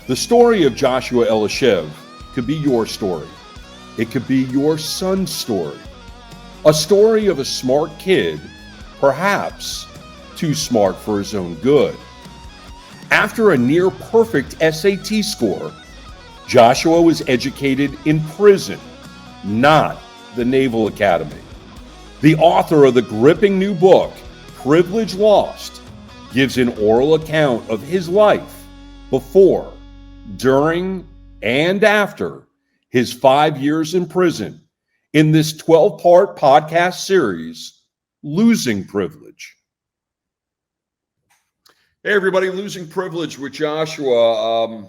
The story of Joshua Elishev could be your story. It could be your son's story. A story of a smart kid, perhaps too smart for his own good. After a near perfect SAT score, Joshua was educated in prison, not the Naval Academy. The author of the gripping new book, Privilege Lost, gives an oral account of his life before, during, and after his 5 years in prison in this 12-part podcast series, Losing Privilege. Hey everybody, Losing Privilege with Joshua.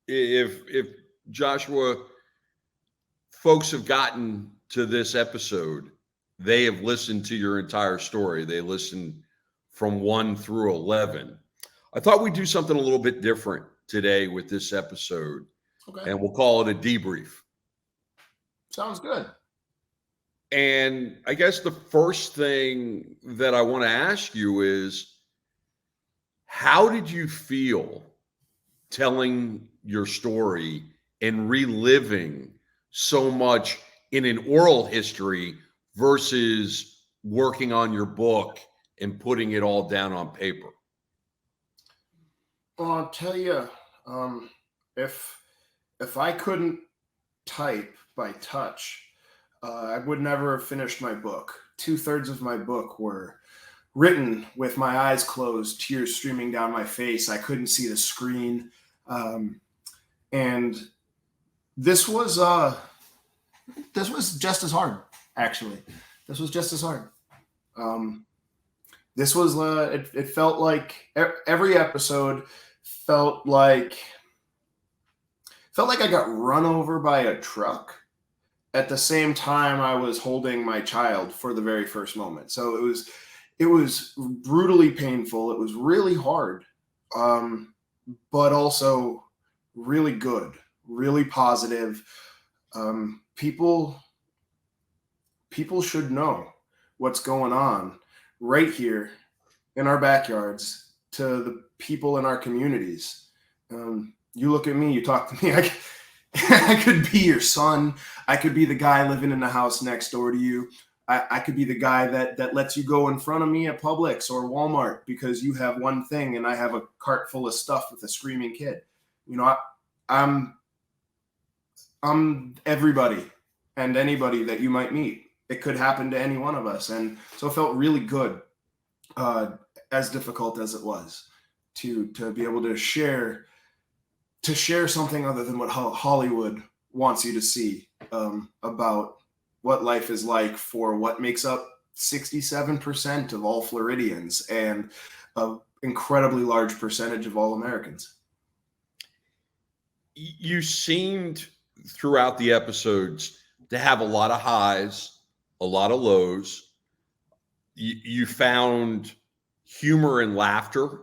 If Joshua folks have gotten to this episode, they have listened to your entire story. They listened from 1 through 11. I thought we'd do something a little bit different today with this episode. Okay. And we'll call it a debrief. Sounds good. And I guess the first thing that I want to ask you is, how did you feel telling your story and reliving so much in an oral history versus working on your book and putting it all down on paper? Well, I'll tell you, if I couldn't type by touch, I would never have finished my book. 2/3 of my book were written with my eyes closed, tears streaming down my face. I couldn't see the screen. And this was just as hard, actually. This was just as hard. This was, it felt like every episode felt like I got run over by a truck at the same time I was holding my child for the very first moment. So it was brutally painful. It was really hard, but also really good, really positive. People should know what's going on right here in our backyards to the people in our communities. You look at me, you talk to me, I could be your son. I could be the guy living in the house next door to you. I could be the guy that lets you go in front of me at Publix or Walmart because you have one thing and I have a cart full of stuff with a screaming kid. You know, I'm everybody and anybody that you might meet. It could happen to any one of us. And so it felt really good, as difficult as it was, to be able to share something other than what Hollywood wants you to see, about what life is like for what makes up 67% of all Floridians and an incredibly large percentage of all Americans. You seemed throughout the episodes to have a lot of highs, a lot of lows. You found humor and laughter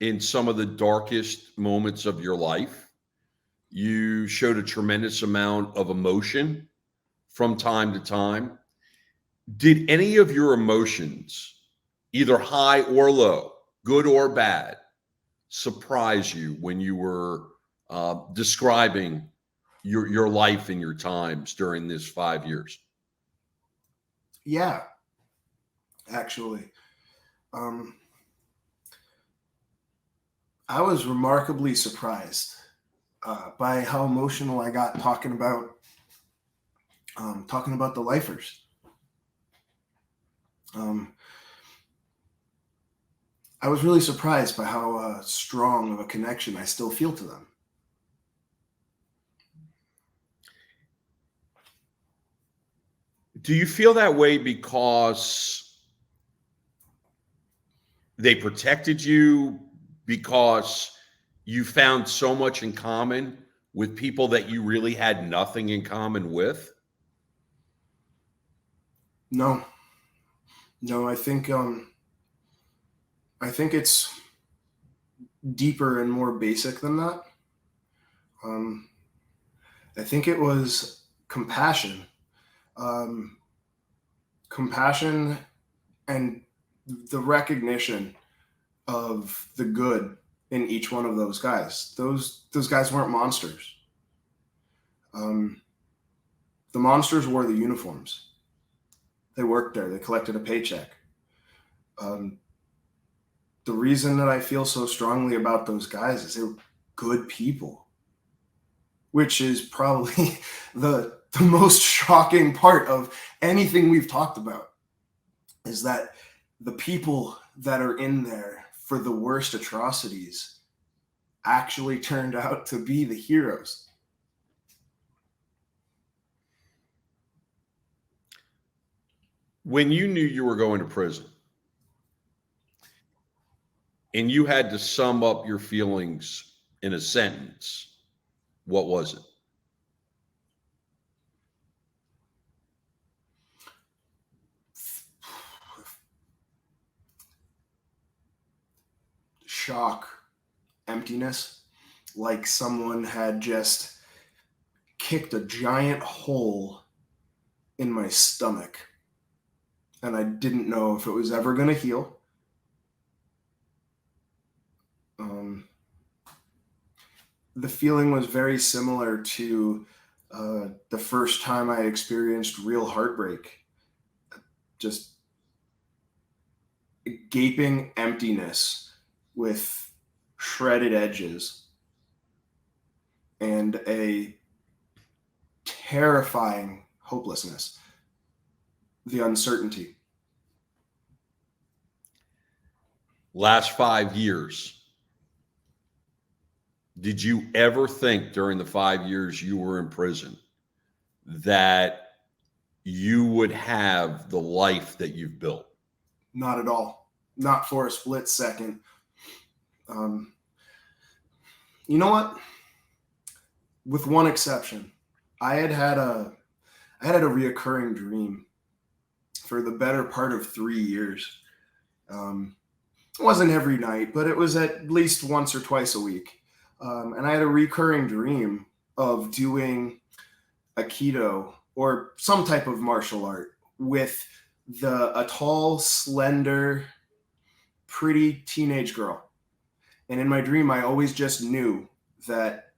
in some of the darkest moments of your life. You showed a tremendous amount of emotion from time to time. Did any of your emotions, either high or low, good or bad, surprise you when you were describing your life and your times during this 5 years? Yeah, actually. I was remarkably surprised by how emotional I got talking about the lifers. I was really surprised by how strong of a connection I still feel to them. Do you feel that way because they protected you, because you found so much in common with people that you really had nothing in common with? No, I think it's deeper and more basic than that. I think it was compassion. Compassion and the recognition of the good in each one of those guys. Those guys weren't monsters. The monsters wore the uniforms. They worked there. They collected a paycheck. The reason that I feel so strongly about those guys is they were good people, which is probably the most shocking part of anything we've talked about, is that the people that are in there for the worst atrocities actually turned out to be the heroes. When you knew you were going to prison and you had to sum up your feelings in a sentence, what was it? Shock, emptiness, like someone had just kicked a giant hole in my stomach, and I didn't know if it was ever going to heal. The feeling was very similar to the first time I experienced real heartbreak. Just gaping emptiness with shredded edges and a terrifying hopelessness, the uncertainty. Last 5 years, did you ever think during the 5 years you were in prison that you would have the life that you've built? Not at all. Not for a split second. You know what? With one exception, I had a reoccurring dream for the better part of 3 years. It wasn't every night, but it was at least once or twice a week. And I had a recurring dream of doing Aikido or some type of martial art with a tall, slender, pretty teenage girl. And in my dream, I always just knew that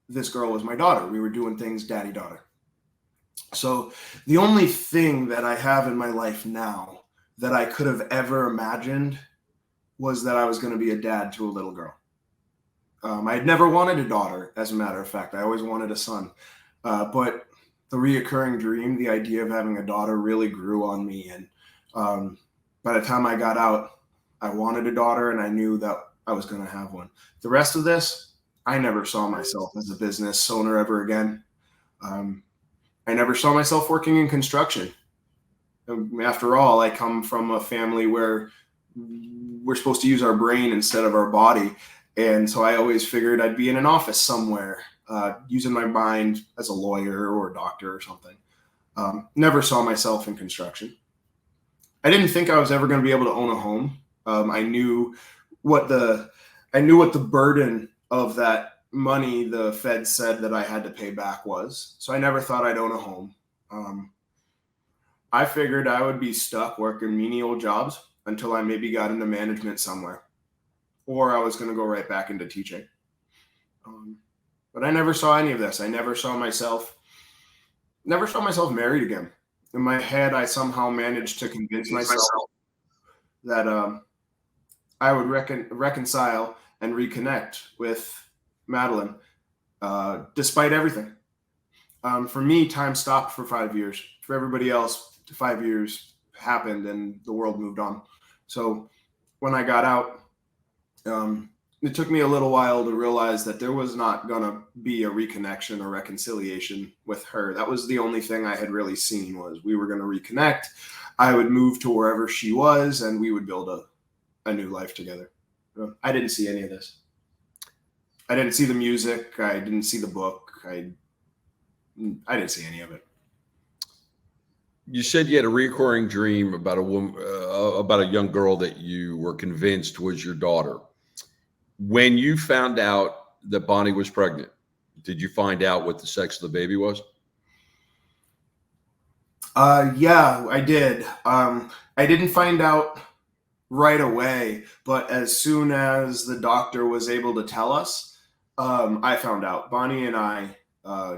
this girl was my daughter. We were doing things daddy-daughter. So the only thing that I have in my life now that I could have ever imagined was that I was going to be a dad to a little girl. I had never wanted a daughter, as a matter of fact. I always wanted a son. But the reoccurring dream, the idea of having a daughter really grew on me. And by the time I got out, I wanted a daughter and I knew that I was going to have one. The rest of this, I never saw myself as a business owner ever again. I never saw myself working in construction. After all, I come from a family where we're supposed to use our brain instead of our body. And so I always figured I'd be in an office somewhere, using my mind as a lawyer or a doctor or something. Never saw myself in construction. I didn't think I was ever going to be able to own a home. I knew what the burden of that money the Fed said that I had to pay back was. So I never thought I'd own a home. I figured I would be stuck working menial jobs until I maybe got into management somewhere, or I was going to go right back into teaching. But I never saw any of this. I never saw myself married again. In my head, I somehow managed to convince myself that I would reconcile and reconnect with Madeline, despite everything. For me, time stopped for 5 years. For everybody else, 5 years happened and the world moved on. So when I got out, it took me a little while to realize that there was not going to be a reconnection or reconciliation with her. That was the only thing I had really seen, was we were going to reconnect. I would move to wherever she was and we would build a new life together. I didn't see any of this. I didn't see the music. I didn't see the book. I didn't see any of it. You said you had a recurring dream about a woman, about a young girl that you were convinced was your daughter. When you found out that Bonnie was pregnant, did you find out what the sex of the baby was? Yeah, I did. I didn't find out right away. But as soon as the doctor was able to tell us, I found out. Bonnie and I,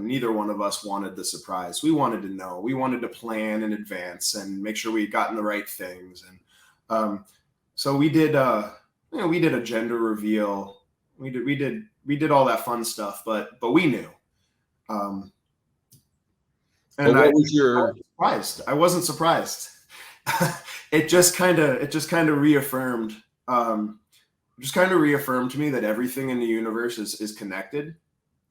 neither one of us wanted the surprise. We wanted to know. We wanted to plan in advance and make sure we had gotten the right things. And so we did. We did a gender reveal. We did all that fun stuff. But we knew. And what was I was surprised. I wasn't surprised. It just kind of reaffirmed. Just kind of reaffirmed to me that everything in the universe is connected.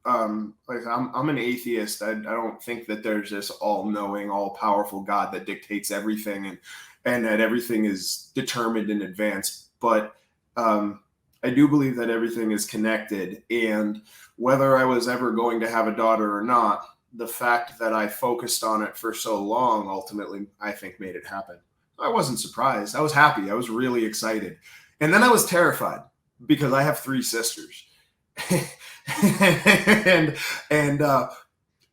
Like I'm an atheist. I don't think that there's this all-knowing, all-powerful God that dictates everything and that everything is determined in advance. But I do believe that everything is connected. And whether I was ever going to have a daughter or not, the fact that I focused on it for so long ultimately, I think, made it happen. I wasn't surprised. I was happy. I was really excited. And then I was terrified because I have 3 sisters. and I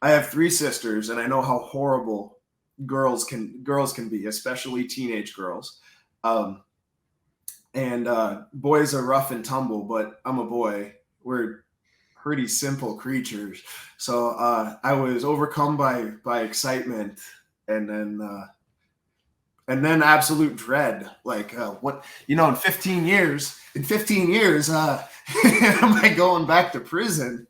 have 3 sisters, and I know how horrible girls can be, especially teenage girls. And boys are rough and tumble, but I'm a boy. We're pretty simple creatures. So I was overcome by excitement, and then absolute dread. Like what, in 15 years, am I going back to prison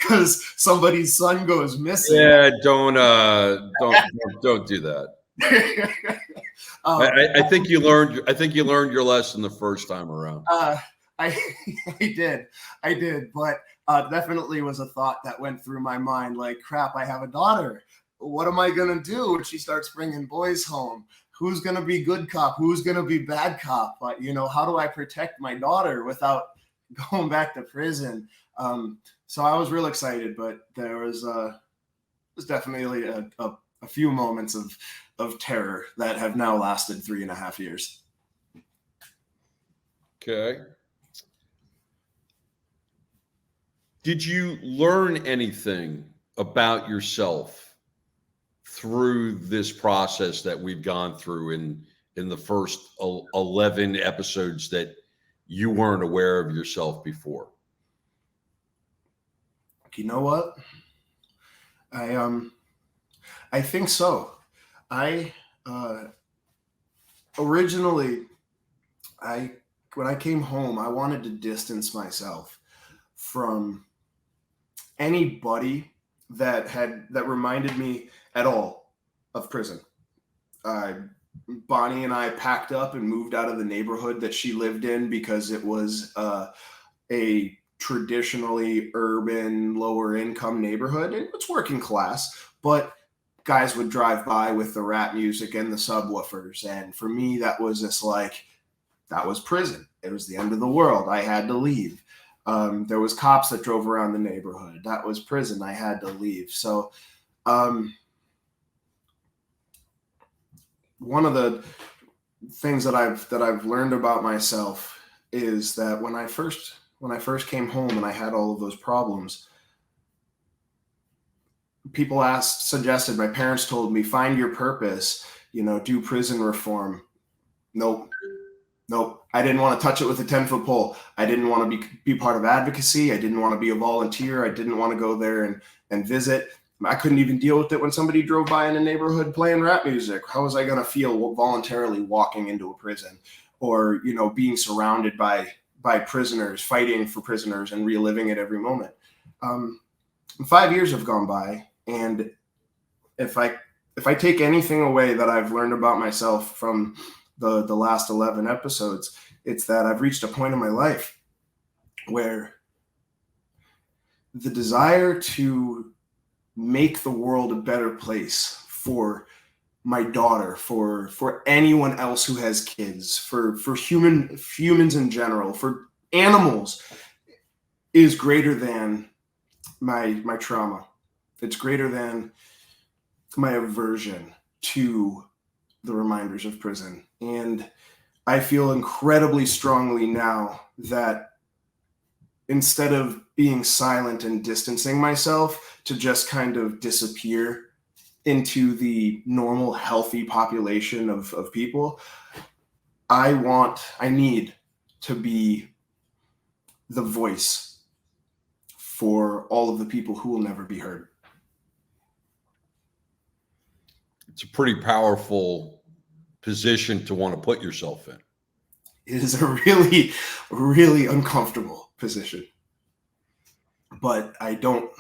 because somebody's son goes missing? Yeah, don't do that. I think you learned. I think you learned your lesson the first time around. I did, but definitely was a thought that went through my mind. Like, crap, I have a daughter. What am I gonna do when she starts bringing boys home? Who's gonna be good cop? Who's gonna be bad cop? But how do I protect my daughter without going back to prison? So I was real excited, but there was definitely a few moments of terror that have now lasted 3.5 years. Okay. Did you learn anything about yourself through this process that we've gone through in the first 11 episodes that you weren't aware of yourself before? You know what? I think so. I originally, when I came home, I wanted to distance myself from anybody that reminded me at all of prison. Bonnie and I packed up and moved out of the neighborhood that she lived in because it was a traditionally urban, lower income neighborhood. It's working class, but guys would drive by with the rap music and the subwoofers. And for me, that was that was prison. It was the end of the world. I had to leave. There was cops that drove around the neighborhood. That was prison. I had to leave. So one of the things that I've learned about myself is that when I first came home and I had all of those problems, people suggested, my parents told me, find your purpose, do prison reform. Nope. I didn't want to touch it with a 10-foot pole. I didn't want to be part of advocacy. I didn't want to be a volunteer. I didn't want to go there and visit. I couldn't even deal with it when somebody drove by in a neighborhood playing rap music. How was I going to feel voluntarily walking into a prison or, being surrounded by prisoners, fighting for prisoners and reliving it every moment? 5 years have gone by. And if I take anything away that I've learned about myself from the last 11 episodes, it's that I've reached a point in my life where the desire to make the world a better place for my daughter, for anyone else who has kids, for humans in general, for animals, is greater than my trauma. It's greater than my aversion to the reminders of prison. And I feel incredibly strongly now that instead of being silent and distancing myself to just kind of disappear into the normal, healthy population of people, I need to be the voice for all of the people who will never be heard. It's a pretty powerful position to want to put yourself in. It is a really, really uncomfortable position, but I don't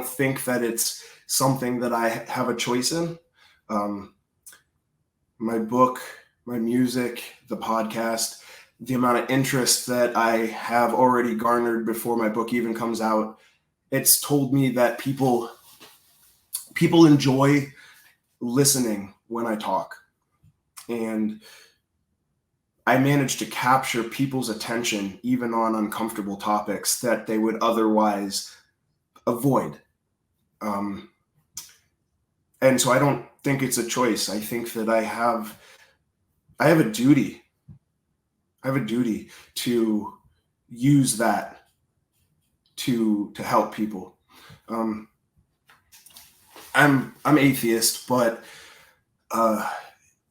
think that it's something that I have a choice in. My book, my music, the podcast, the amount of interest that I have already garnered before my book even comes out, it's told me that people enjoy listening when I talk. And I managed to capture people's attention even on uncomfortable topics that they would otherwise avoid. And so I don't think it's a choice. I think that I have a duty. I have a duty to use that to help people. I'm atheist, but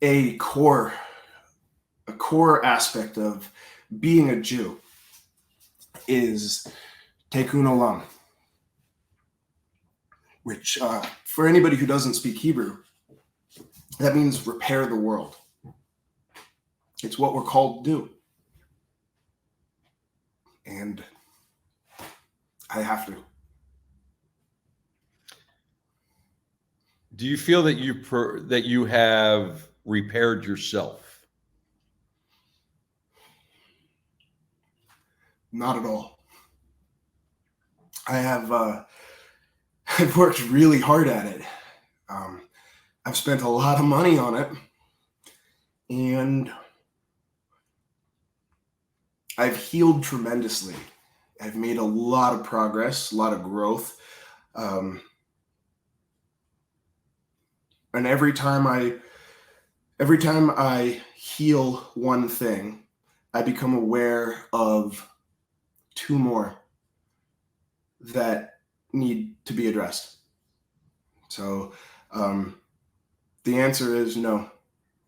a core aspect of being a Jew is tikkun olam, which for anybody who doesn't speak Hebrew, that means repair the world. It's what we're called to do. And I have to. Do you feel that you have repaired yourself? Not at all. I have I've worked really hard at it. I've spent a lot of money on it, and I've healed tremendously. I've made a lot of progress, a lot of growth. And every time I heal one thing, I become aware of two more that need to be addressed. So the answer is no.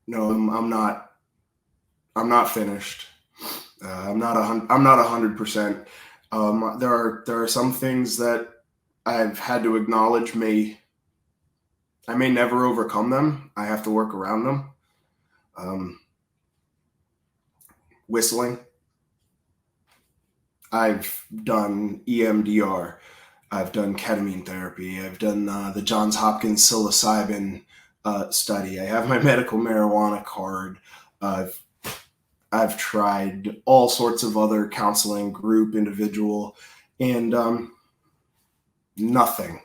I'm not finished. I'm not 100%. There are some things that I've had to acknowledge I may never overcome them. I have to work around them. Whistling. I've done EMDR. I've done ketamine therapy. I've done the Johns Hopkins psilocybin study. I have my medical marijuana card. I've tried all sorts of other counseling, group, individual, and nothing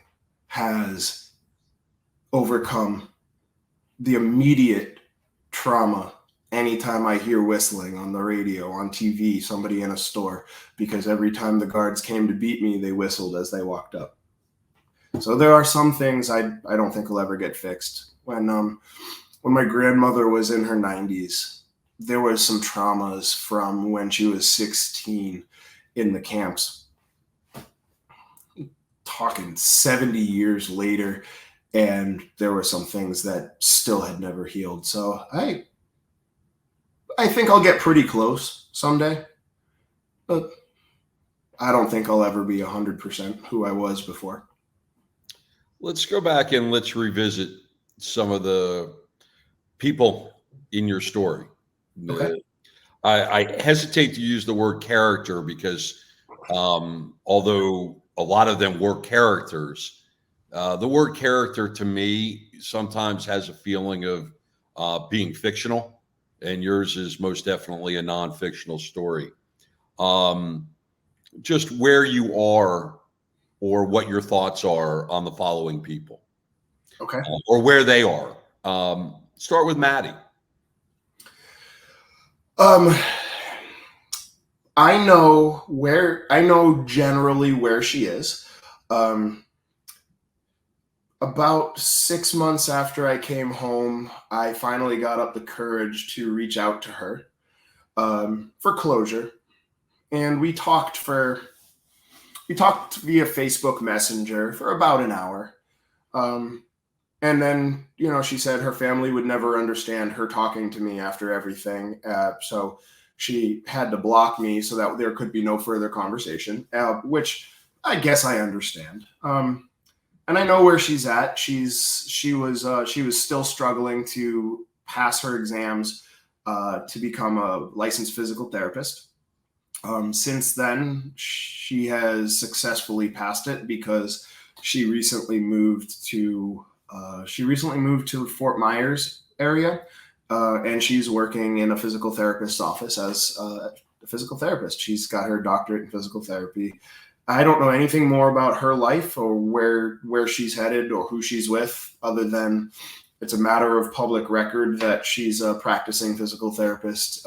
has overcome the immediate trauma anytime I hear whistling on the radio, on TV, somebody in a store, because every time the guards came to beat me, they whistled as they walked up. So there are some things I don't think will ever get fixed. When my grandmother was in her 90s, there was some traumas from when she was 16 in the camps. Talking 70 years later, and there were some things that still had never healed. So I think I'll get pretty close someday, but I don't think I'll ever be 100% who I was before. Let's go back and let's revisit some of the people in your story. Okay. I hesitate to use the word character because although a lot of them were characters, the word character to me sometimes has a feeling of being fictional, and yours is most definitely a non-fictional story. Just where you are or what your thoughts are on the following people. Okay. Or where they are. Start with Maddie. I know generally where she is. About 6 months after I came home, I finally got up the courage to reach out to her for closure. And we talked via Facebook Messenger for about an hour. And then, she said her family would never understand her talking to me after everything. So she had to block me so that there could be no further conversation, which I guess I understand. And I know where she's at. She was still struggling to pass her exams to become a licensed physical therapist. Since then, she has successfully passed it because she recently moved to Fort Myers area, and she's working in a physical therapist's office as a physical therapist. She's got her doctorate in physical therapy. I don't know anything more about her life or where she's headed or who she's with, other than it's a matter of public record that she's a practicing physical therapist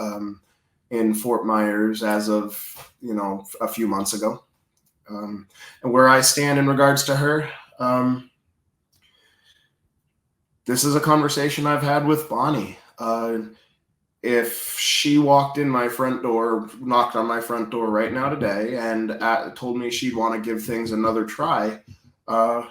in Fort Myers as of a few months ago. And where I stand in regards to her, this is a conversation I've had with Bonnie. If she walked in my front door, knocked on my front door right now today, and told me she'd want to give things another try, a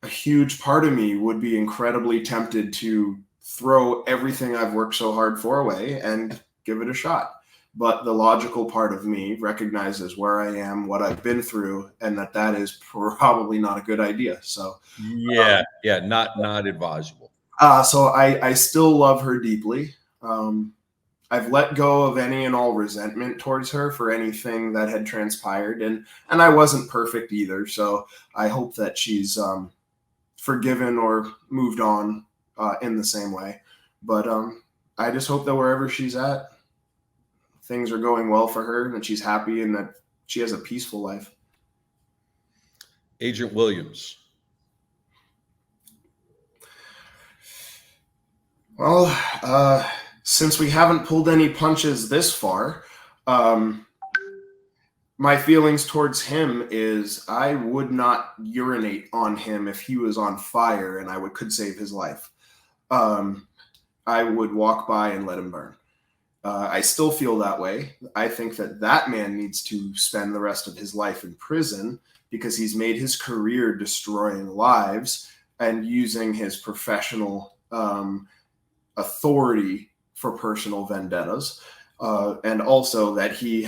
huge part of me would be incredibly tempted to throw everything I've worked so hard for away and give it a shot. But the logical part of me recognizes where I am, what I've been through, and that is probably not a good idea. So Yeah, not advisable. so I still love her deeply. I've let go of any and all resentment towards her for anything that had transpired, and I wasn't perfect either. So I hope that she's forgiven or moved on in the same way. But I just hope that wherever she's at, things are going well for her, and she's happy, and that she has a peaceful life. Agent Williams. Well, since we haven't pulled any punches this far, my feelings towards him is I would not urinate on him if he was on fire and I could save his life. I would walk by and let him burn. I still feel that way. I think that man needs to spend the rest of his life in prison because he's made his career destroying lives and using his professional authority for personal vendettas. And also that he's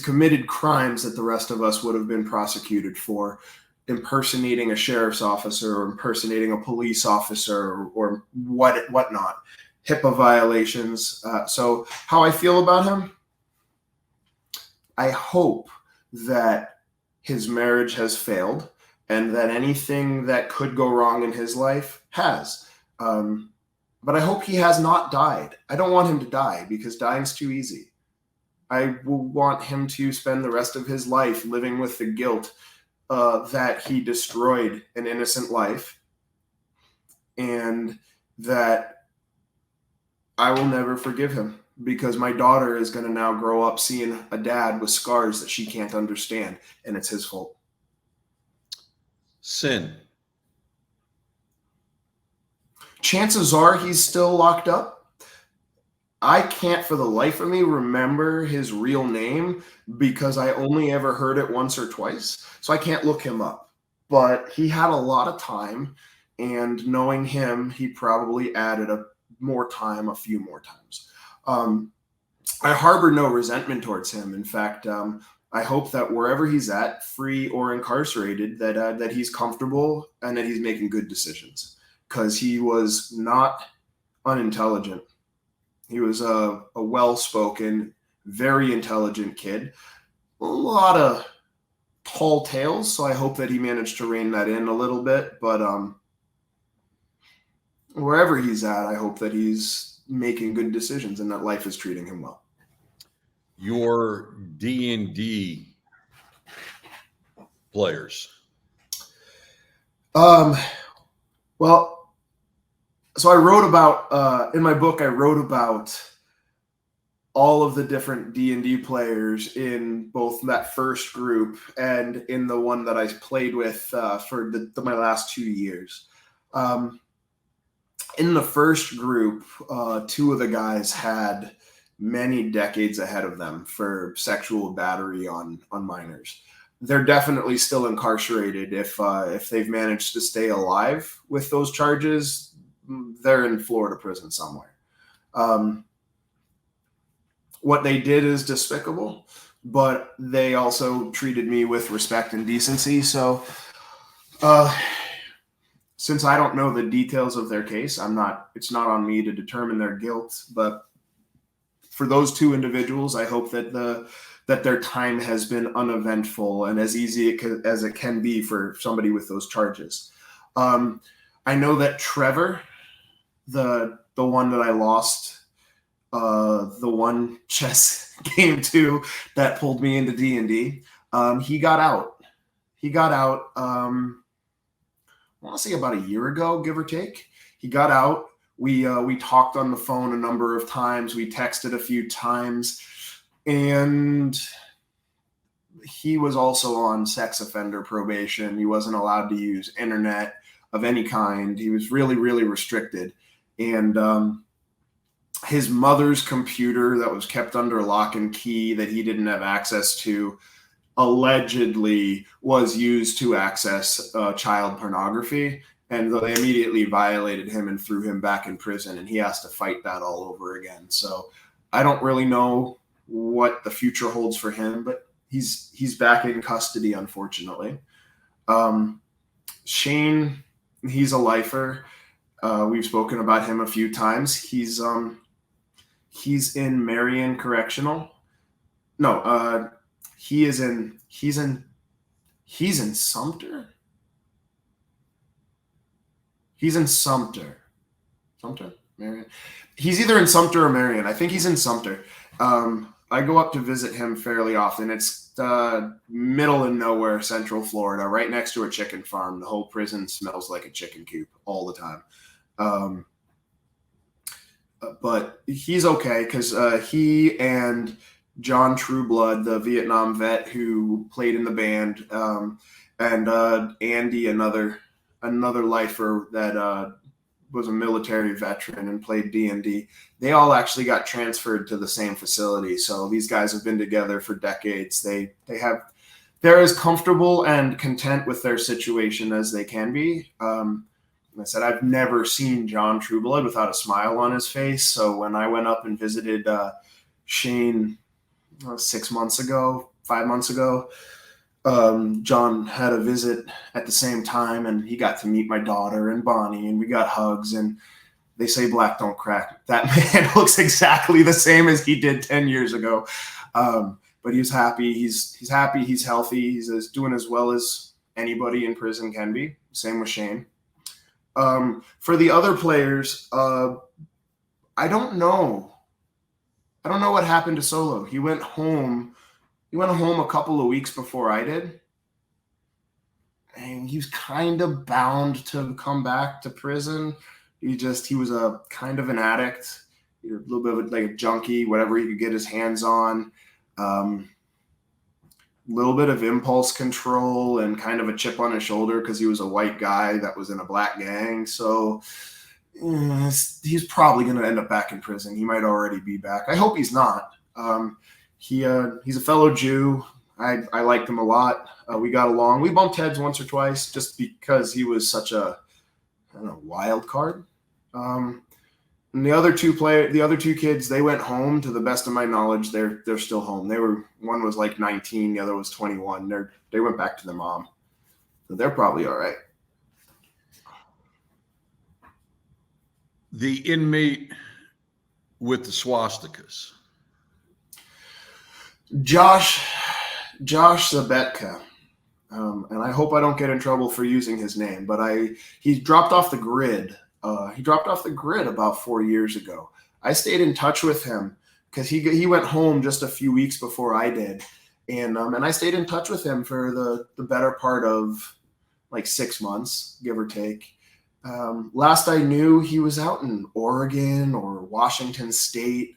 committed crimes that the rest of us would have been prosecuted for, impersonating a sheriff's officer or impersonating a police officer or whatnot. HIPAA violations. So how I feel about him, I hope that his marriage has failed and that anything that could go wrong in his life has. But I hope he has not died. I don't want him to die because dying's too easy. I will want him to spend the rest of his life living with the guilt that he destroyed an innocent life, and that I will never forgive him because my daughter is going to now grow up seeing a dad with scars that she can't understand, and it's his fault. Sin. Chances are he's still locked up. I can't for the life of me remember his real name because I only ever heard it once or twice, so I can't look him up. But he had a lot of time, and knowing him, he probably added more time a few more times. I harbor no resentment towards him. In fact, I hope that wherever he's at, free or incarcerated, that he's comfortable and that he's making good decisions, because he was not unintelligent. He was a well-spoken, very intelligent kid. A lot of tall tales, so I hope that he managed to rein that in a little bit. But wherever he's at, I hope that he's making good decisions and that life is treating him well. Your D&D players. Well, so I wrote about in my book. I wrote about all of the different D&D players in both that first group and in the one that I played with for my last 2 years. In the first group, two of the guys had many decades ahead of them for sexual battery on minors. they're definitely still incarcerated. If they've managed to stay alive with those charges, they're in Florida prison somewhere. What they did is despicable, but they also treated me with respect and decency. So, since I don't know the details of their case, it's not on me to determine their guilt. But for those two individuals, I hope that their time has been uneventful and as easy as it can be for somebody with those charges. I know that Trevor, the one that I lost the one chess game to that pulled me into D&D, he got out. He got out, I want to say about a year ago, give or take. He got out. We talked on the phone a number of times. We texted a few times. And he was also on sex offender probation. He wasn't allowed to use internet of any kind. He was really, really restricted. And his mother's computer that was kept under lock and key that he didn't have access to allegedly was used to access child pornography. And they immediately violated him and threw him back in prison. And he has to fight that all over again. So I don't really know what the future holds for him, but he's back in custody, unfortunately. Shane, he's a lifer. We've spoken about him a few times. He's in Marion Correctional. No, he's in Sumter. He's in Sumter. Sumter? Marion? He's either in Sumter or Marion. I think he's in Sumter. I go up to visit him fairly often. It's middle of nowhere, Central Florida, right next to a chicken farm. The whole prison smells like a chicken coop all the time. But he's okay because he and John Trueblood, the Vietnam vet who played in the band, and Andy, another lifer that was a military veteran and played D&D. They all actually got transferred to the same facility. So these guys have been together for decades. They're as comfortable and content with their situation as they can be. I said, I've never seen John Trueblood without a smile on his face. So when I went up and visited Shane 5 months ago, John had a visit at the same time, and he got to meet my daughter and Bonnie, and we got hugs. And they say black don't crack. That man looks exactly the same as he did 10 years ago. But he's happy. He's happy. He's healthy. He's doing as well as anybody in prison can be. Same with Shane. For the other players, I don't know. I don't know what happened to Solo. He went home a couple of weeks before I did. And he was kind of bound to come back to prison. He was a kind of an addict, a little bit of like a junkie, whatever he could get his hands on. Little bit of impulse control and kind of a chip on his shoulder because he was a white guy that was in a black gang. So he's probably going to end up back in prison. He might already be back. I hope he's not. He's a fellow Jew. I liked him a lot. We got along. We bumped heads once or twice just because he was such a wild card. And the other two kids, they went home. To the best of my knowledge, they're still home. One was like 19, the other was 21. They went back to their mom. So they're probably all right. The inmate with the swastikas. Josh Zabetka. And I hope I don't get in trouble for using his name, but he dropped off the grid. He dropped off the grid about 4 years ago. I stayed in touch with him because he went home just a few weeks before I did. And I stayed in touch with him for the better part of like 6 months, give or take. Last I knew, he was out in Oregon or Washington State.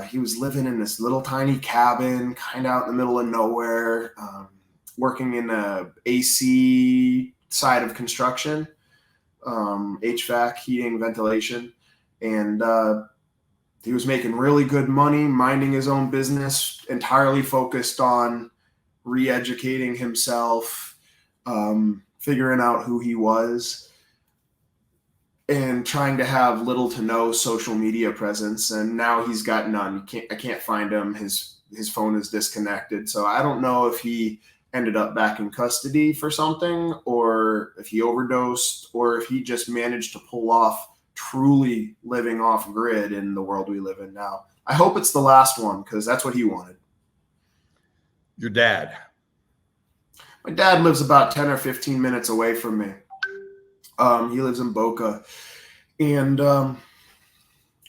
He was living in this little tiny cabin, kind of out in the middle of nowhere, working in a AC side of construction, HVAC, heating, ventilation. And he was making really good money, minding his own business, entirely focused on re-educating himself, figuring out who he was, and trying to have little to no social media presence. And now he's got none. I can't find him. His phone is disconnected. So I don't know if he ended up back in custody for something, or if he overdosed, or if he just managed to pull off truly living off grid in the world we live in now. I hope it's the last one, because that's what he wanted. Your dad. My dad lives about 10 or 15 minutes away from me. He lives in Boca. And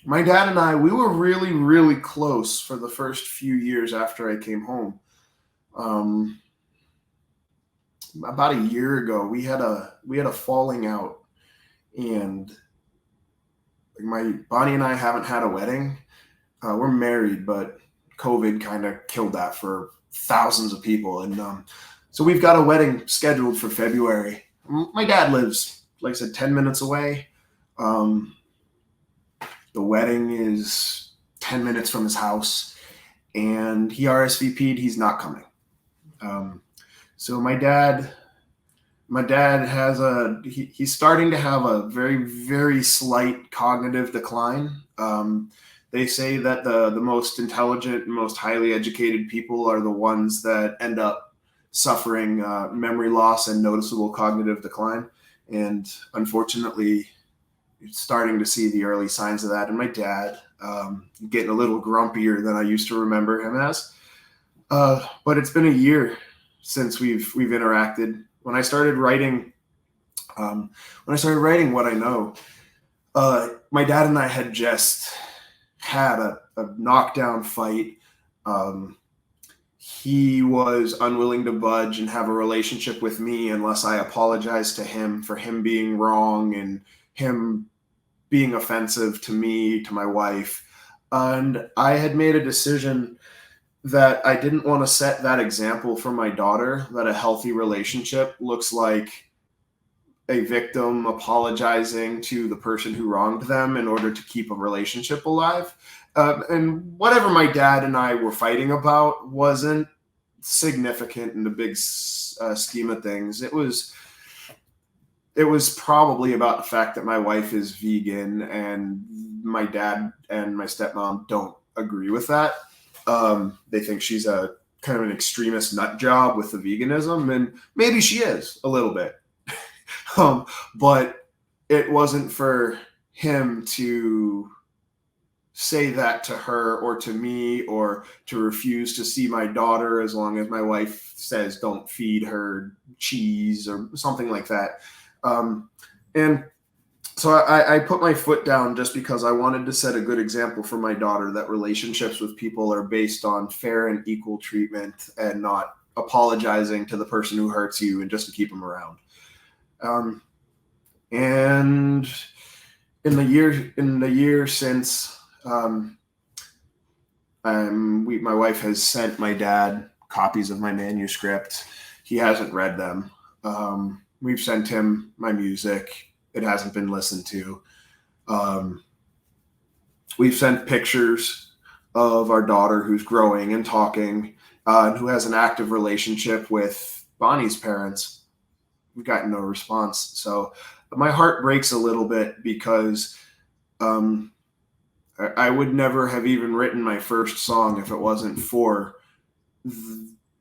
my dad and I, we were really, really close for the first few years after I came home. About a year ago, we had a falling out, and Bonnie and I haven't had a wedding. We're married, but COVID kind of killed that for thousands of people. And so we've got a wedding scheduled for February. My dad lives, like I said, 10 minutes away. The wedding is 10 minutes from his house, and he RSVP'd. He's not coming. So my dad has he's starting to have a very, very slight cognitive decline. They say that the most intelligent and most highly educated people are the ones that end up suffering memory loss and noticeable cognitive decline. And unfortunately, starting to see the early signs of that. And my dad getting a little grumpier than I used to remember him as. But it's been a year since we've interacted. When I started writing What I Know, my dad and I had just had a knockdown fight. He was unwilling to budge and have a relationship with me unless I apologized to him for him being wrong and him being offensive to me, to my wife. And I had made a decision that I didn't want to set that example for my daughter, that a healthy relationship looks like a victim apologizing to the person who wronged them in order to keep a relationship alive. And whatever my dad and I were fighting about wasn't significant in the big scheme of things. It was probably about the fact that my wife is vegan, and my dad and my stepmom don't agree with that. They think she's a kind of an extremist nut job with the veganism, and maybe she is a little bit. But it wasn't for him to say that to her or to me, or to refuse to see my daughter as long as my wife says don't feed her cheese or something like that. And so I put my foot down just because I wanted to set a good example for my daughter, that relationships with people are based on fair and equal treatment, and not apologizing to the person who hurts you and just to keep them around. And in the year since, my wife has sent my dad copies of my manuscript. He hasn't read them. We've sent him my music. It hasn't been listened to. We've sent pictures of our daughter who's growing and talking, and who has an active relationship with Bonnie's parents. We've gotten no response. So my heart breaks a little bit, because I would never have even written my first song if it wasn't for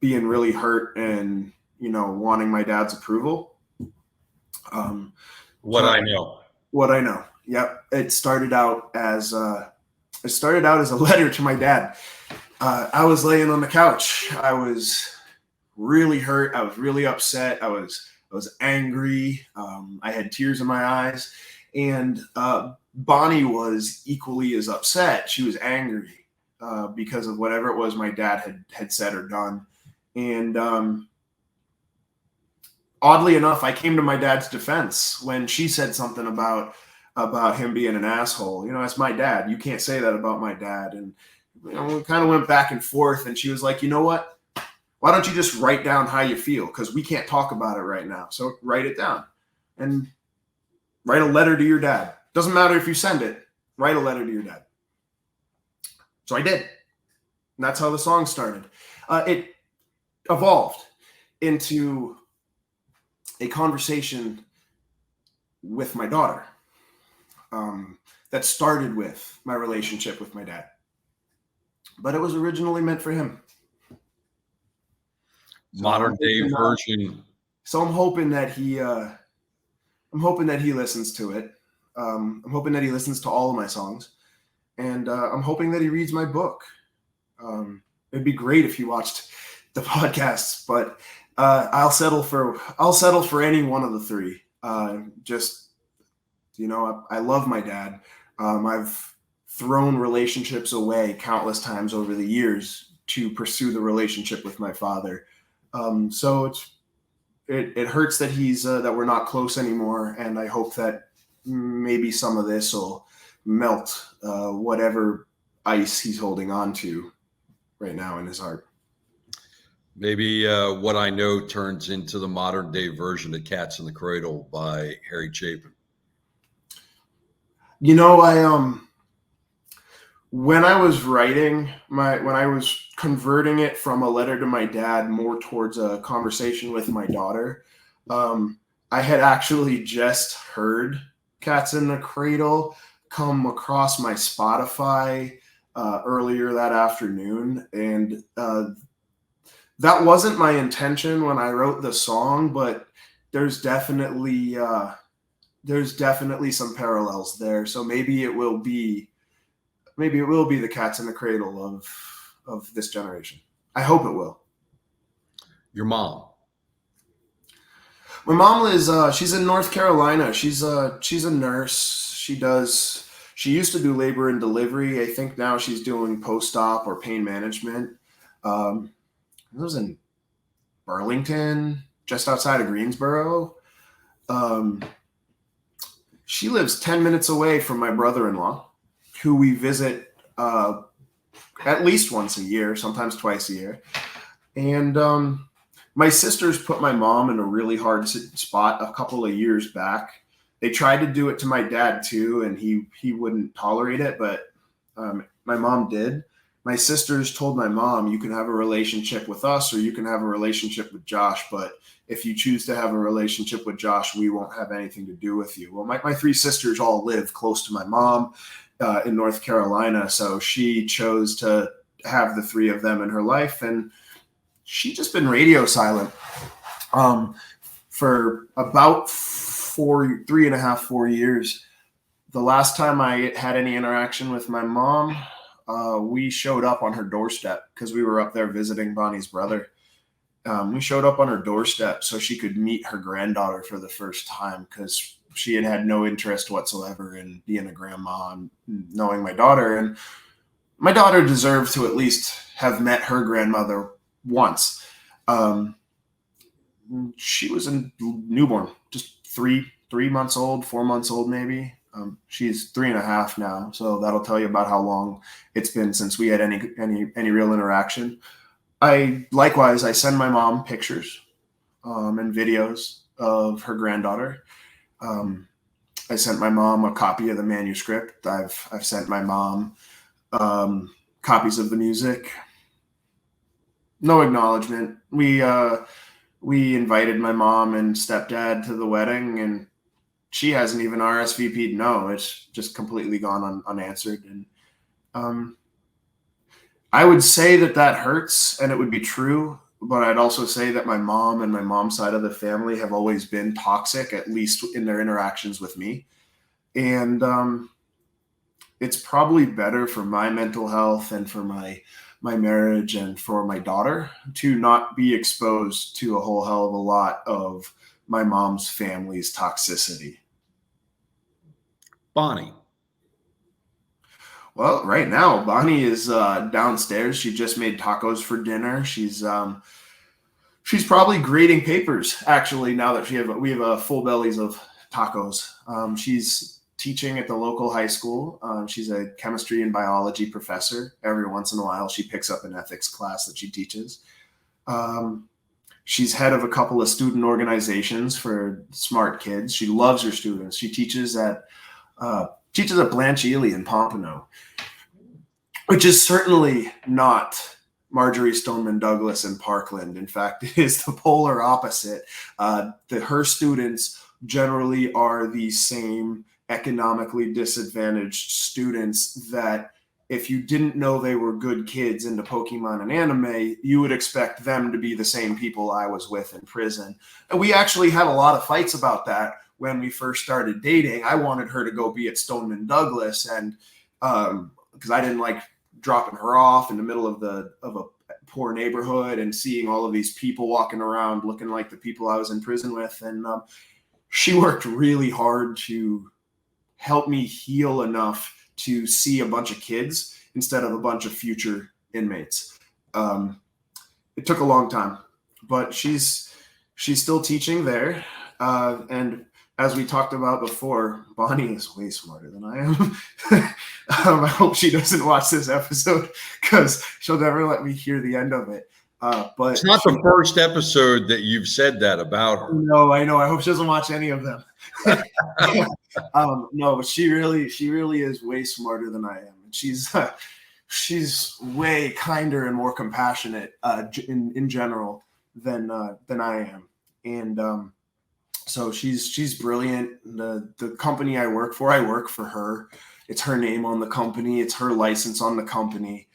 being really hurt and, wanting my dad's approval. What I know. Yep. It started out as a letter to my dad. I was laying on the couch. I was really hurt. I was really upset. I was angry. I had tears in my eyes, and Bonnie was equally as upset. She was angry because of whatever it was my dad had said or done. And oddly enough, I came to my dad's defense when she said something about him being an asshole. That's my dad. You can't say that about my dad. And we kind of went back and forth, and she was like, you know what? Why don't you just write down how you feel? Because we can't talk about it right now. So write it down and write a letter to your dad. Doesn't matter if you send it. Write a letter to your dad. So I did. And that's how the song started. evolved into a conversation with my daughter that started with my relationship with my dad. But it was originally meant for him. Modern day version. So I'm hoping that he listens to it. I'm hoping that he listens to all of my songs, and I'm hoping that he reads my book. It'd be great if he watched the podcasts, but I'll settle for any one of the three. I love my dad. I've thrown relationships away countless times over the years to pursue the relationship with my father. So it hurts that that we're not close anymore, and I hope that maybe some of this will melt whatever ice he's holding on to right now in his heart. Maybe What I Know turns into the modern day version of Cats in the Cradle by Harry Chapin. When I was writing when I was converting it from a letter to my dad more towards a conversation with my daughter, I had actually just heard Cats in the Cradle come across my Spotify earlier that afternoon. And that wasn't my intention when I wrote the song, but there's definitely some parallels there. So maybe it will be the Cats in the Cradle of this generation. I hope it will. Your mom. My mom is she's in North Carolina. She's a nurse. She used to do labor and delivery. I think now she's doing post-op or pain management. Lives in Burlington, just outside of Greensboro. She lives 10 minutes away from my brother-in-law, who we visit at least once a year, sometimes twice a year. And my sisters put my mom in a really hard spot a couple of years back. They tried to do it to my dad too, and he wouldn't tolerate it, but my mom did. My sisters told my mom, you can have a relationship with us or you can have a relationship with Josh, but if you choose to have a relationship with Josh, we won't have anything to do with you. Well, my three sisters all live close to my mom in North Carolina, so she chose to have the three of them in her life, and she's just been radio silent for about 3.5, 4 years. The last time I had any interaction with my mom, we showed up on her doorstep because we were up there visiting Bonnie's brother. We showed up on her doorstep so she could meet her granddaughter for the first time, because she had no interest whatsoever in being a grandma and knowing my daughter. And my daughter deserved to at least have met her grandmother once. She was a newborn, just 3 months old, 4 months old maybe. She's 3.5 now, so that'll tell you about how long it's been since we had any real interaction. I send my mom pictures and videos of her granddaughter. I sent my mom a copy of the manuscript. I've sent my mom copies of the music. No acknowledgement. We invited my mom and stepdad to the wedding, and she hasn't even RSVP'd. No, it's just completely gone unanswered. And I would say that hurts, and it would be true, but I'd also say that my mom and my mom's side of the family have always been toxic, at least in their interactions with me. And it's probably better for my mental health and for my marriage and for my daughter to not be exposed to a whole hell of a lot of my mom's family's toxicity. Bonnie. Well, right now, Bonnie is downstairs. She just made tacos for dinner. She's probably grading papers, actually, now that we have full bellies of tacos. She's teaching at the local high school. She's a chemistry and biology professor. Every once in a while, she picks up an ethics class that she teaches. She's head of a couple of student organizations for smart kids. She loves her students. She teaches at Blanche Ely in Pompano, which is certainly not Marjorie Stoneman Douglas in Parkland. In fact, it is the polar opposite. Her students generally are the same economically disadvantaged students that if you didn't know they were good kids into Pokemon and anime, you would expect them to be the same people I was with in prison. And we actually had a lot of fights about that when we first started dating. I wanted her to go be at Stoneman Douglas, and because I didn't like dropping her off in the middle of a poor neighborhood and seeing all of these people walking around looking like the people I was in prison with. And she worked really hard to help me heal enough to see a bunch of kids instead of a bunch of future inmates. It took a long time, but she's still teaching there. And as we talked about before, Bonnie is way smarter than I am. I hope she doesn't watch this episode because she'll never let me hear the end of it. But it's not the first episode that you've said that about her. No, I know. I hope she doesn't watch any of them. No, but she really is way smarter than I am. And she's way kinder and more compassionate in general than I am. And so she's brilliant. The company I work for her. It's her name on the company. It's her license on the company.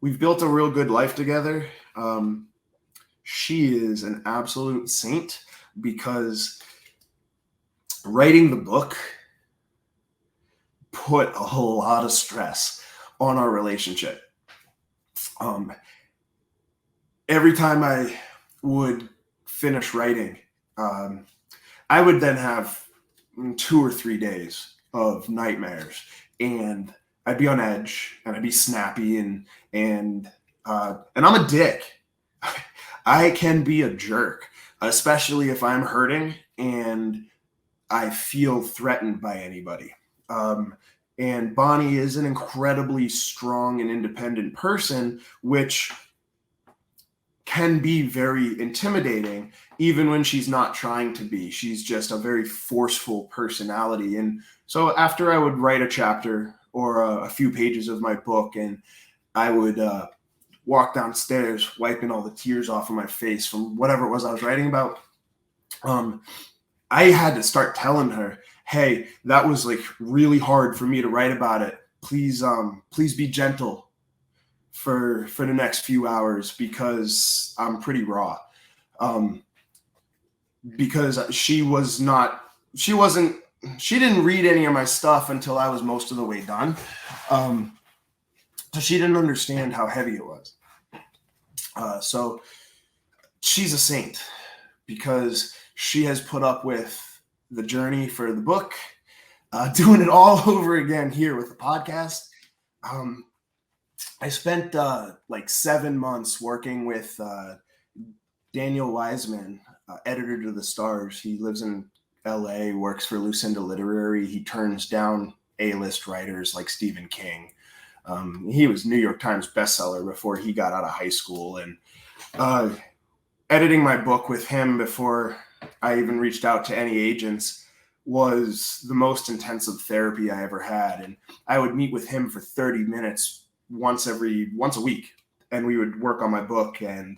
We've built a real good life together. She is an absolute saint because writing the book put a whole lot of stress on our relationship. Every time I would finish writing, I would then have 2 or 3 days of nightmares, and I'd be on edge, and I'd be snappy, and I'm a dick. I can be a jerk, especially if I'm hurting and I feel threatened by anybody. And Bonnie is an incredibly strong and independent person, which can be very intimidating, even when she's not trying to be. She's just a very forceful personality. And so after I would write a chapter or a few pages of my book, and I would walk downstairs, wiping all the tears off of my face from whatever it was I was writing about, I had to start telling her, hey, that was like really hard for me to write about it. Please be gentle for the next few hours because I'm pretty raw. Because she didn't read any of my stuff until I was most of the way done. So she didn't understand how heavy it was. So she's a saint because she has put up with the journey for the book, doing it all over again here with the podcast. I spent like 7 months working with Daniel Wiseman, editor to the Stars. He lives in LA, works for Lucinda Literary. He turns down A-list writers like Stephen King. He was New York Times bestseller before he got out of high school. And editing my book with him before I even reached out to any agents was the most intensive therapy I ever had. And I would meet with him for 30 minutes once a week, and we would work on my book. And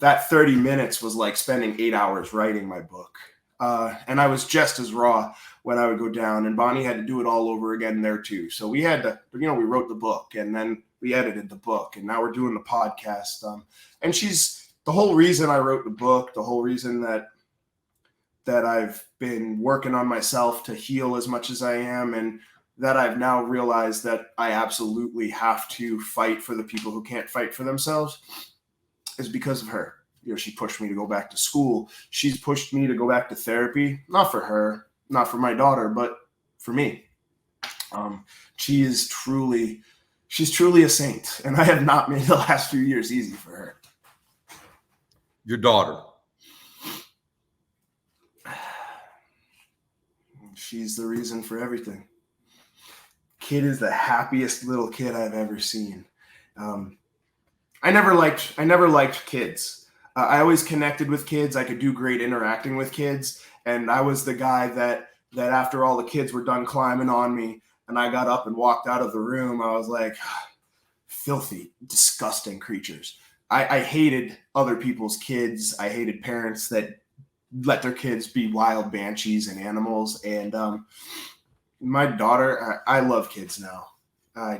that 30 minutes was like spending 8 hours writing my book. And I was just as raw when I would go down, and Bonnie had to do it all over again there too. So we had to, we wrote the book, and then we edited the book, and now we're doing the podcast. And she's the whole reason I wrote the book, the whole reason that I've been working on myself to heal as much as I am, and that I've now realized that I absolutely have to fight for the people who can't fight for themselves, is because of her. She pushed me to go back to school. She's pushed me to go back to therapy, not for her, not for my daughter, but for me. She's truly a saint, and I have not made the last few years easy for her. Your daughter. She's the reason for everything. Kid is the happiest little kid I've ever seen. I never liked kids. I always connected with kids. I could do great interacting with kids. And I was the guy that after all the kids were done climbing on me, and I got up and walked out of the room, I was like, filthy, disgusting creatures. I hated other people's kids. I hated parents that let their kids be wild banshees and animals. And my daughter, I love kids now.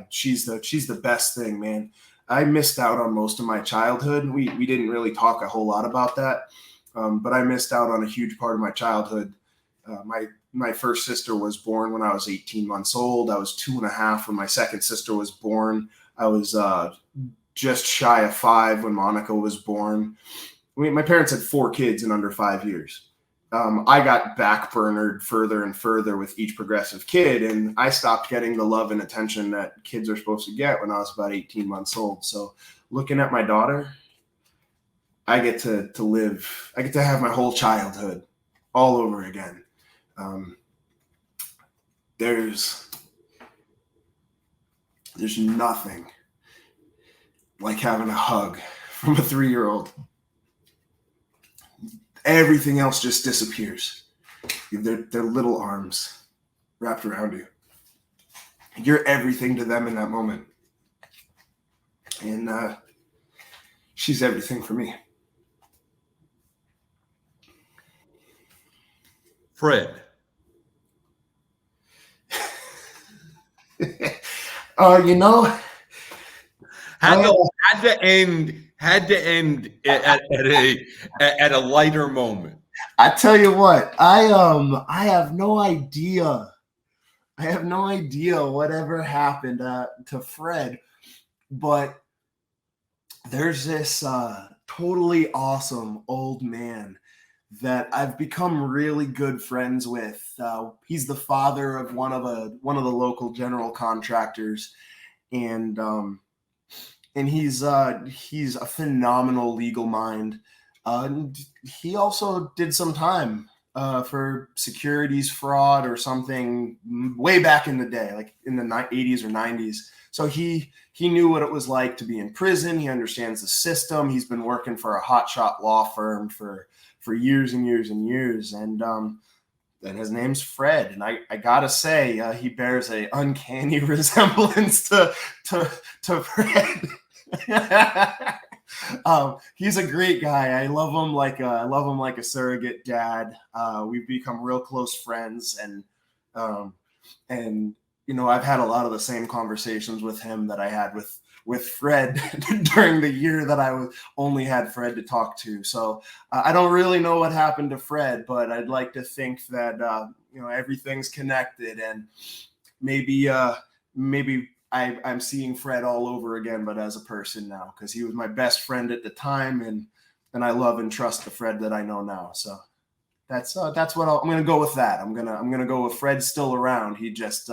She's the best thing, man. I missed out on most of my childhood. We didn't really talk a whole lot about that, but I missed out on a huge part of my childhood. My first sister was born when I was 18 months old. I was 2.5 when my second sister was born. I was just shy of 5 when Monica was born. My parents had 4 kids in under 5 years. I got backburnered further and further with each progressive kid, and I stopped getting the love and attention that kids are supposed to get when I was about 18 months old. So looking at my daughter, I get to live, I get to have my whole childhood all over again. There's nothing like having a hug from a 3-year-old. Everything else just disappears. Their little arms wrapped around you. You're everything to them in that moment. And she's everything for me. Fred. You know, Had to end at a lighter moment. I tell you what, I have no idea. I have no idea whatever happened to Fred, but there's this totally awesome old man that I've become really good friends with. He's the father of one of the local general contractors, and he's a phenomenal legal mind. He also did some time for securities fraud or something way back in the day, like in the 80s or 90s. So he knew what it was like to be in prison. He understands the system. He's been working for a hotshot law firm for years and years and years. And his name's Fred. And I gotta say, he bears a uncanny resemblance to Fred. He's a great guy. I love him like a surrogate dad. We've become real close friends, and you know, I've had a lot of the same conversations with him that I had with Fred during the year that I only had Fred to talk to. So I don't really know what happened to Fred, but I'd like to think that you know, everything's connected, and maybe I'm seeing Fred all over again, but as a person now, because he was my best friend at the time, and I love and trust the Fred that I know now. So that's what I'm going to go with. That I'm gonna go with Fred still around. He just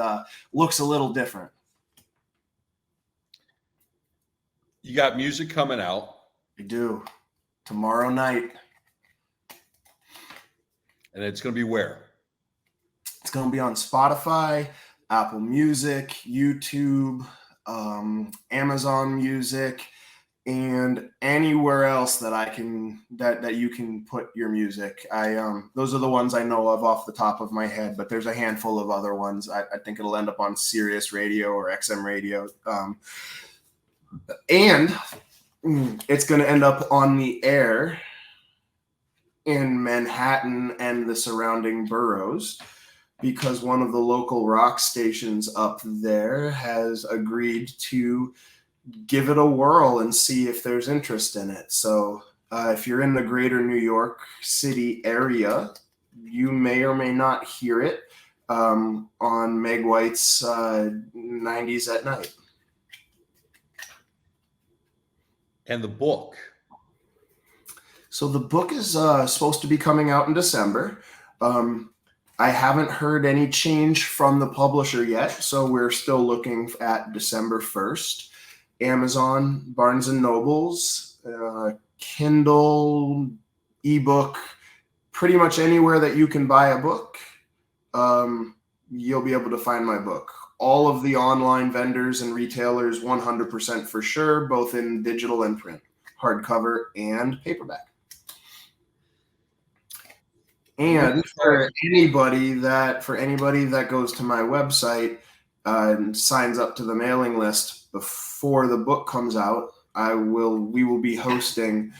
looks a little different. You got music coming out. I do. Tomorrow night. And it's going to be where? It's going to be on Spotify, Apple Music, YouTube, Amazon Music, and anywhere else that that you can put your music. Those are the ones I know of off the top of my head, but there's a handful of other ones. I think it'll end up on Sirius Radio or XM Radio. And it's going to end up on the air in Manhattan and the surrounding boroughs, because one of the local rock stations up there has agreed to give it a whirl and see if there's interest in it. So if you're in the greater New York City area, you may or may not hear it on Meg White's 90s at Night. And the book? So the book is supposed to be coming out in December. I haven't heard any change from the publisher yet, so we're still looking at December 1st. Amazon, Barnes & Nobles, Kindle, ebook, pretty much anywhere that you can buy a book, you'll be able to find my book. All of the online vendors and retailers, 100% for sure, both in digital and print, hardcover and paperback. And for anybody that goes to my website, and signs up to the mailing list before the book comes out, we will be hosting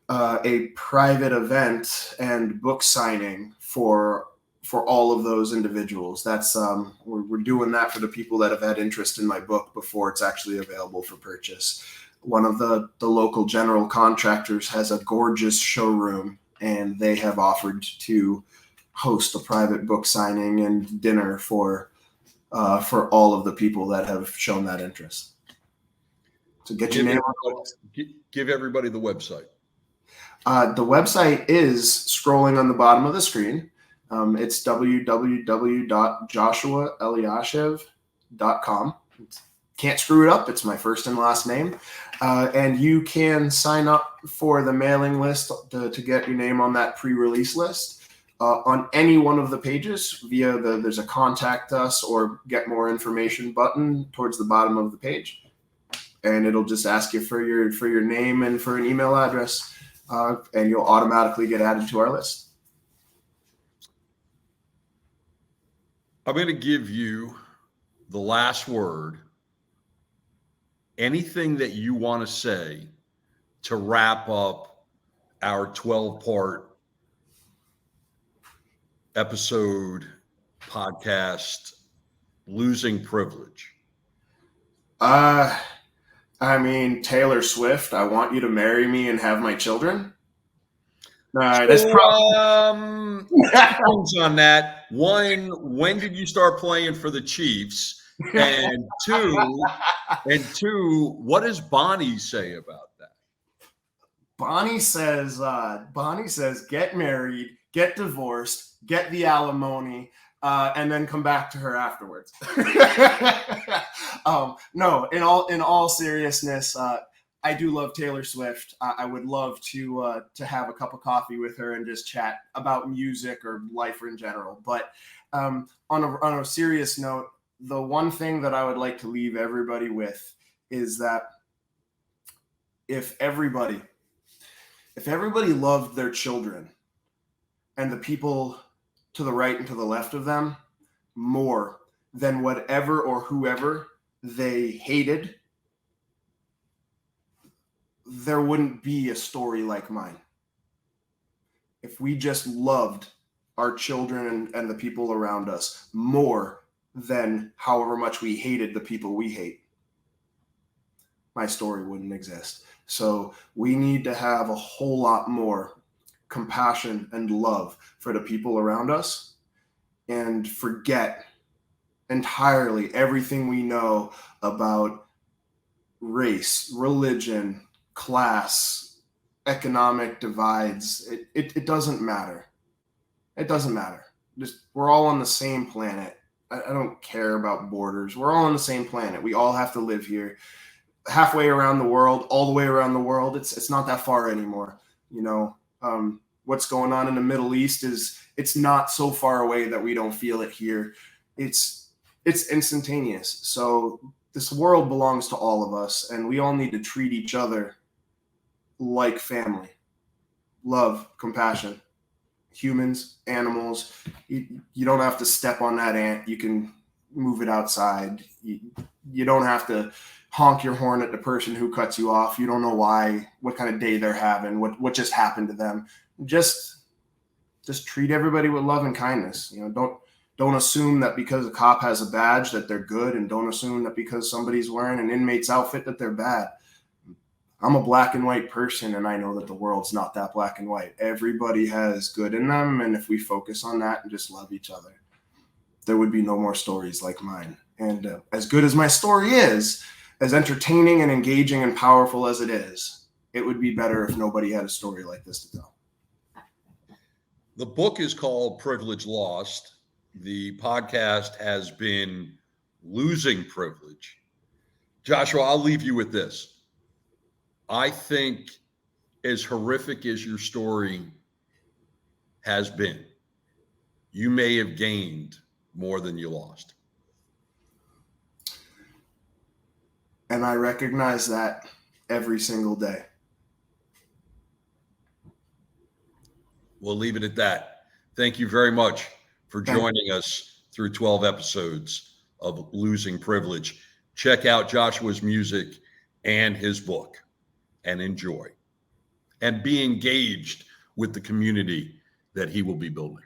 a private event and book signing for all of those individuals. That's we're doing that for the people that have had interest in my book before it's actually available for purchase. One of the local general contractors has a gorgeous showroom, and they have offered to host a private book signing and dinner for all of the people that have shown that interest. So get your name on. Give everybody the website. The website is scrolling on the bottom of the screen. It's www.joshuaeliashiv.com. Can't screw it up. It's my first and last name. And you can sign up for the mailing list to get your name on that pre-release list on any one of the pages via there's a contact us or get more information button towards the bottom of the page. And it'll just ask you for your name and for an email address. And you'll automatically get added to our list. I'm going to give you the last word. Anything that you want to say to wrap up our 12-part episode podcast, Losing Privilege? I mean, Taylor Swift, I want you to marry me and have my children. That's probably on that. One, when did you start playing for the Chiefs? And two, what does Bonnie say about that? Bonnie says, get married, get divorced, get the alimony, and then come back to her afterwards. No, in all seriousness, I do love Taylor Swift. I would love to have a cup of coffee with her and just chat about music or life in general. But on a serious note, the one thing that I would like to leave everybody with is that if everybody loved their children and the people to the right and to the left of them more than whatever or whoever they hated, there wouldn't be a story like mine. If we just loved our children and the people around us more than however much we hated the people we hate, my story wouldn't exist. So we need to have a whole lot more compassion and love for the people around us and forget entirely everything we know about race, religion, class, economic divides. It doesn't matter. It doesn't matter. Just we're all on the same planet. I don't care about borders. We're all on the same planet. We all have to live here. Halfway around the world, all the way around the world. It's not that far anymore. You know, what's going on in the Middle East it's not so far away that we don't feel it here. It's instantaneous. So this world belongs to all of us, and we all need to treat each other like family. Love, compassion. Humans, animals, you don't have to step on that ant. You can move it outside. You don't have to honk your horn at the person who cuts you off. You don't know why, what kind of day they're having, what just happened to them. Just treat everybody with love and kindness. You know, don't assume that because a cop has a badge that they're good, and don't assume that because somebody's wearing an inmate's outfit that they're bad. I'm a black and white person, and I know that the world's not that black and white. Everybody has good in them, and if we focus on that and just love each other, there would be no more stories like mine. And as good as my story is, as entertaining and engaging and powerful as it is, it would be better if nobody had a story like this to tell. The book is called Privilege Lost. The podcast has been Losing Privilege. Joshua, I'll leave you with this. I think as horrific as your story has been, you may have gained more than you lost. And I recognize that every single day. We'll leave it at that. Thank you very much for joining us through 12 episodes of losing privilege. Check out Joshua's music and his book and enjoy and be engaged with the community that he will be building.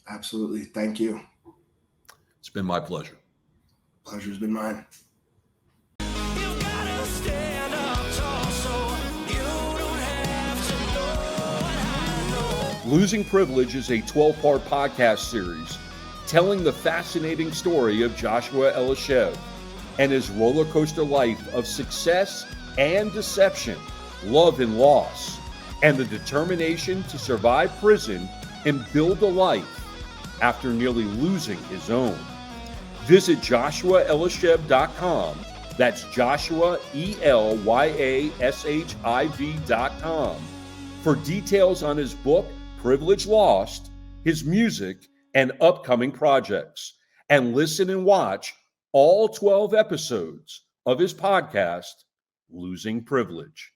Absolutely. Thank you. It's been my pleasure. Pleasure's been mine. Losing Privilege is a 12-part podcast series telling the fascinating story of Joshua Elishev and his roller coaster life of success and deception, love and loss, and the determination to survive prison and build a life after nearly losing his own. Visit joshuaelishev.com. That's Joshua, ELYASHIV.com for details on his book, Privilege Lost, his music, and upcoming projects. And listen and watch all 12 episodes of his podcast, Losing Privilege.